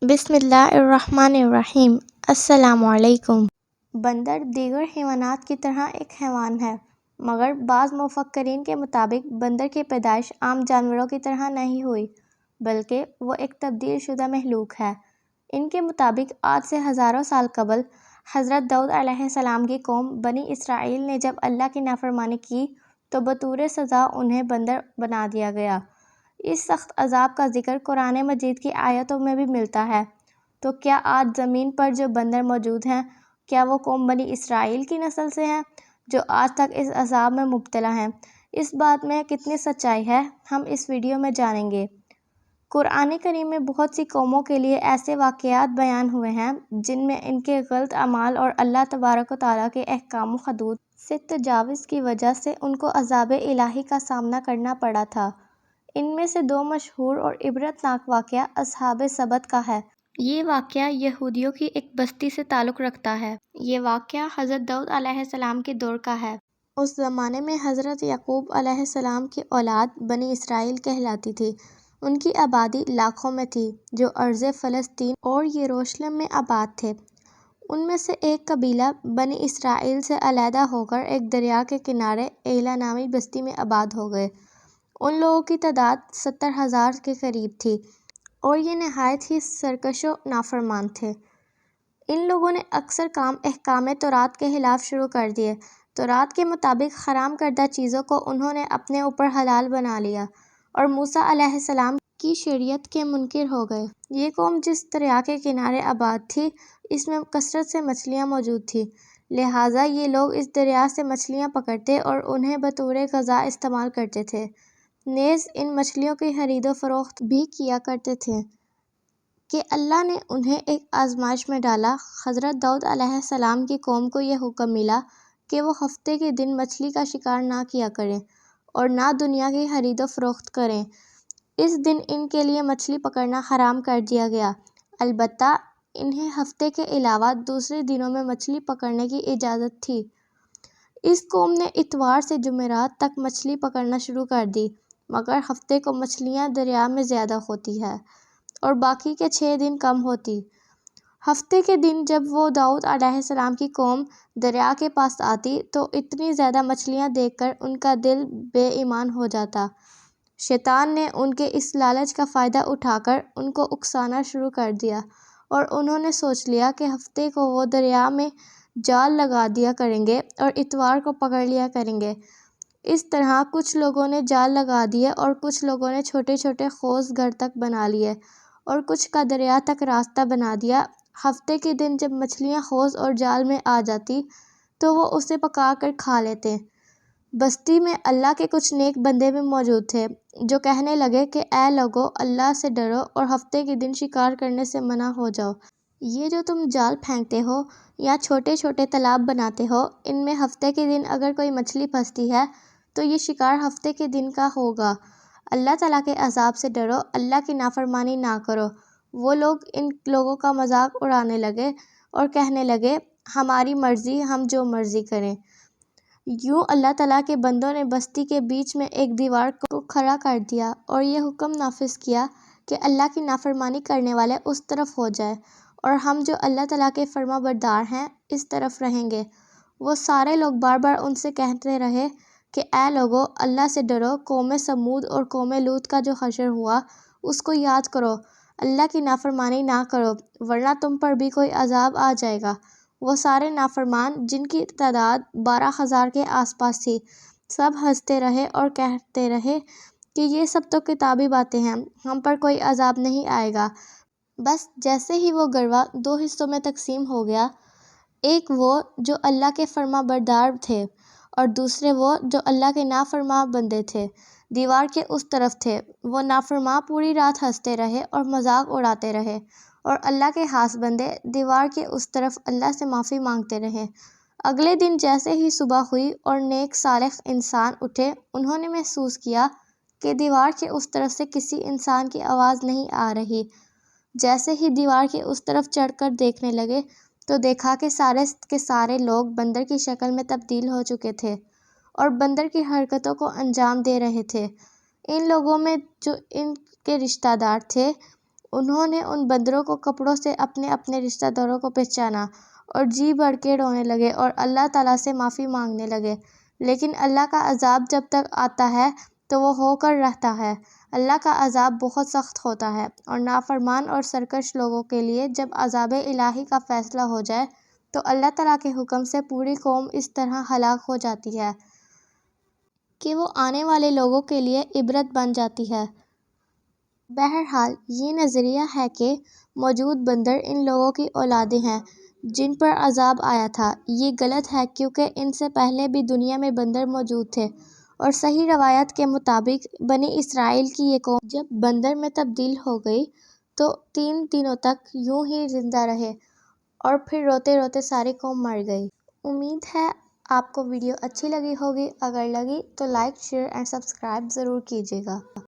بسم اللہ الرحمن الرحیم۔ السلام علیکم۔ بندر دیگر حیوانات کی طرح ایک حیوان ہے، مگر بعض مفکرین کے مطابق بندر کی پیدائش عام جانوروں کی طرح نہیں ہوئی، بلکہ وہ ایک تبدیل شدہ مخلوق ہے۔ ان کے مطابق آج سے ہزاروں سال قبل حضرت داؤد علیہ السلام کی قوم بنی اسرائیل نے جب اللہ کی نافرمانی کی تو بطور سزا انہیں بندر بنا دیا گیا۔ اس سخت عذاب کا ذکر قرآن مجید کی آیتوں میں بھی ملتا ہے۔ تو کیا آج زمین پر جو بندر موجود ہیں، کیا وہ قوم بنی اسرائیل کی نسل سے ہیں جو آج تک اس عذاب میں مبتلا ہیں؟ اس بات میں کتنی سچائی ہے، ہم اس ویڈیو میں جانیں گے۔ قرآن کریم میں بہت سی قوموں کے لیے ایسے واقعات بیان ہوئے ہیں جن میں ان کے غلط اعمال اور اللہ تبارک و تعالیٰ کے احکام و حدود سے تجاوز کی وجہ سے ان کو عذاب الہی کا سامنا کرنا پڑا تھا۔ ان میں سے دو مشہور اور عبرتناک واقعہ اصحاب سبت کا ہے۔ یہ واقعہ یہودیوں کی ایک بستی سے تعلق رکھتا ہے۔ یہ واقعہ حضرت داؤد علیہ السلام کے دور کا ہے۔ اس زمانے میں حضرت یعقوب علیہ السلام کی اولاد بنی اسرائیل کہلاتی تھی۔ ان کی آبادی لاکھوں میں تھی جو ارض فلسطین اور یروشلم میں آباد تھے۔ ان میں سے ایک قبیلہ بنی اسرائیل سے علیحدہ ہو کر ایک دریا کے کنارے ایلا نامی بستی میں آباد ہو گئے۔ ان لوگوں کی تعداد 70,000 کے قریب تھی اور یہ نہایت ہی سرکش و نافرمان تھے۔ ان لوگوں نے اکثر کام احکام تورات کے خلاف شروع کر دیے۔ تورات کے مطابق حرام کردہ چیزوں کو انہوں نے اپنے اوپر حلال بنا لیا اور موسیٰ علیہ السلام کی شریعت کے منکر ہو گئے۔ یہ قوم جس دریا کے کنارے آباد تھی، اس میں کثرت سے مچھلیاں موجود تھیں، لہٰذا یہ لوگ اس دریا سے مچھلیاں پکڑتے اور انہیں بطور غذا استعمال کرتے تھے، نیز ان مچھلیوں کی خرید و فروخت بھی کیا کرتے تھے کہ اللہ نے انہیں ایک آزمائش میں ڈالا۔ حضرت داؤد علیہ السلام کی قوم کو یہ حکم ملا کہ وہ ہفتے کے دن مچھلی کا شکار نہ کیا کریں اور نہ دنیا کی خرید و فروخت کریں۔ اس دن ان کے لیے مچھلی پکڑنا حرام کر دیا گیا، البتہ انہیں ہفتے کے علاوہ دوسرے دنوں میں مچھلی پکڑنے کی اجازت تھی۔ اس قوم نے اتوار سے جمعرات تک مچھلی پکڑنا شروع کر دی، مگر ہفتے کو مچھلیاں دریا میں زیادہ ہوتی ہیں اور باقی کے 6 دن کم ہوتی۔ ہفتے کے دن جب وہ داؤد علیہ السلام کی قوم دریا کے پاس آتی تو اتنی زیادہ مچھلیاں دیکھ کر ان کا دل بے ایمان ہو جاتا۔ شیطان نے ان کے اس لالچ کا فائدہ اٹھا کر ان کو اکسانا شروع کر دیا اور انہوں نے سوچ لیا کہ ہفتے کو وہ دریا میں جال لگا دیا کریں گے اور اتوار کو پکڑ لیا کریں گے۔ اس طرح کچھ لوگوں نے جال لگا دیے اور کچھ لوگوں نے چھوٹے چھوٹے قوس گھر تک بنا لیے اور کچھ کا دریا تک راستہ بنا دیا۔ ہفتے کے دن جب مچھلیاں قوس اور جال میں آ جاتی تو وہ اسے پکا کر کھا لیتے۔ بستی میں اللہ کے کچھ نیک بندے بھی موجود تھے جو کہنے لگے کہ اے لوگو، اللہ سے ڈرو اور ہفتے کے دن شکار کرنے سے منع ہو جاؤ۔ یہ جو تم جال پھینکتے ہو یا چھوٹے چھوٹے تالاب بناتے ہو، ان میں ہفتے کے دن اگر کوئی مچھلی پھنستی ہے تو یہ شکار ہفتے کے دن کا ہوگا۔ اللہ تعالیٰ کے عذاب سے ڈرو، اللہ کی نافرمانی نہ کرو۔ وہ لوگ ان لوگوں کا مذاق اڑانے لگے اور کہنے لگے، ہماری مرضی، ہم جو مرضی کریں۔ یوں اللہ تعالیٰ کے بندوں نے بستی کے بیچ میں ایک دیوار کو کھڑا کر دیا اور یہ حکم نافذ کیا کہ اللہ کی نافرمانی کرنے والے اس طرف ہو جائیں اور ہم جو اللہ تعالیٰ کے فرما بردار ہیں اس طرف رہیں گے۔ وہ سارے لوگ بار بار ان سے کہتے رہے کہ اے لوگو، اللہ سے ڈرو۔ قوم سمود اور قوم لوط کا جو حشر ہوا اس کو یاد کرو، اللہ کی نافرمانی نہ کرو ورنہ تم پر بھی کوئی عذاب آ جائے گا۔ وہ سارے نافرمان جن کی تعداد 12,000 کے آس پاس تھی، سب ہنستے رہے اور کہتے رہے کہ یہ سب تو کتابی باتیں ہیں، ہم پر کوئی عذاب نہیں آئے گا۔ بس جیسے ہی وہ گروہ 2 حصوں میں تقسیم ہو گیا، ایک وہ جو اللہ کے فرما بردار تھے اور دوسرے وہ جو اللہ کے نافرما بندے تھے، دیوار کے اس طرف تھے۔ وہ نافرما پوری رات ہنستے رہے اور مذاق اڑاتے رہے اور اللہ کے خاص بندے دیوار کے اس طرف اللہ سے معافی مانگتے رہے۔ اگلے دن جیسے ہی صبح ہوئی اور نیک صالح انسان اٹھے، انہوں نے محسوس کیا کہ دیوار کے اس طرف سے کسی انسان کی آواز نہیں آ رہی۔ جیسے ہی دیوار کے اس طرف چڑھ کر دیکھنے لگے تو دیکھا کہ سارے کے سارے لوگ بندر کی شکل میں تبدیل ہو چکے تھے اور بندر کی حرکتوں کو انجام دے رہے تھے۔ ان لوگوں میں جو ان کے رشتہ دار تھے، انہوں نے ان بندروں کو کپڑوں سے اپنے اپنے رشتہ داروں کو پہچانا اور جی بھر کے رونے لگے اور اللہ تعالیٰ سے معافی مانگنے لگے۔ لیکن اللہ کا عذاب جب تک آتا ہے تو وہ ہو کر رہتا ہے۔ اللہ کا عذاب بہت سخت ہوتا ہے اور نافرمان اور سرکش لوگوں کے لیے جب عذاب الہی کا فیصلہ ہو جائے تو اللہ تعالیٰ کے حکم سے پوری قوم اس طرح ہلاک ہو جاتی ہے کہ وہ آنے والے لوگوں کے لیے عبرت بن جاتی ہے۔ بہرحال یہ نظریہ ہے کہ موجود بندر ان لوگوں کی اولادیں ہیں جن پر عذاب آیا تھا، یہ غلط ہے کیونکہ ان سے پہلے بھی دنیا میں بندر موجود تھے، اور صحیح روایت کے مطابق بنی اسرائیل کی یہ قوم جب بندر میں تبدیل ہو گئی تو 3 دنوں تک یوں ہی زندہ رہے اور پھر روتے روتے ساری قوم مر گئی۔ امید ہے آپ کو ویڈیو اچھی لگی ہوگی۔ اگر لگی تو لائک، شیئر اینڈ سبسکرائب ضرور کیجیے گا۔